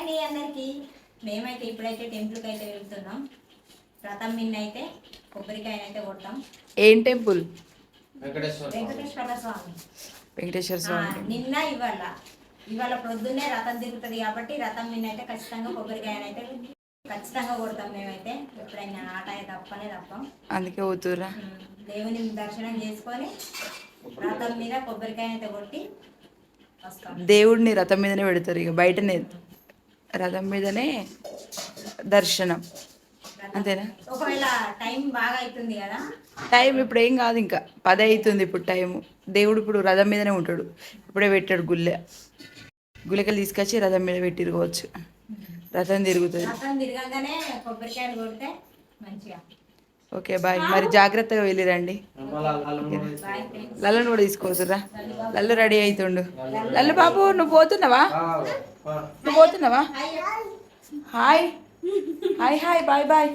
అండి అందరికి. మేమైతే ఇప్పుడైతే టెంపుల్కి అయితే వెళ్తున్నాం. రథం మిన్న అయితే కొబ్బరికాయనైతే అయితే కొడతాం. ఏం టెంపుల్? వెంకటేశ్వర స్వామి. వెంకటేశ్వర స్వామి. నిన్న ఇవాళ ప్రొద్దున్నే రథం తిరుగుతుంది కాబట్టి రథం మిన్న అయితే ఖచ్చితంగా కొబ్బరికాయనైతే ఖచ్చితంగా కొడతాం. మేమైతే ఎప్పుడైనా ఆట తప్పం. అందుకే పోతుర్రా. దేవుని దర్శనం చేసుకొని రథం మీద కొబ్బరికాయనైతే కొట్టి దేవుడిని రథం మీదనే పెడతారు, ఇక బయటనే రథం మీదనే దర్శనం, అంతేనా? ఒకవేళ టైం బాగా అవుతుంది కదా, టైం ఇప్పుడు ఏం కాదు, ఇంకా 10 అవుతుంది ఇప్పుడు టైము. దేవుడు ఇప్పుడు రథం మీదనే ఉంటాడు. ఇప్పుడే పెట్టాడు గుళ్ళెకలు తీసుకొచ్చి రథం మీద పెట్టిరుకోవచ్చు. రథం తిరుగుతుంది. రథం తిరగగానే కొబ్బరికాయలు కొడితే మంచిగా. Okay bye. మరి జాగ్రత్తగా వెళ్ళిరండి. లల్లను కూడా తీసుకోవచ్చురా. లల్లు రెడీ అవుతుండు. లల్లు బాబు నువ్వు పోతున్నావా? Hi hi hi bye bye.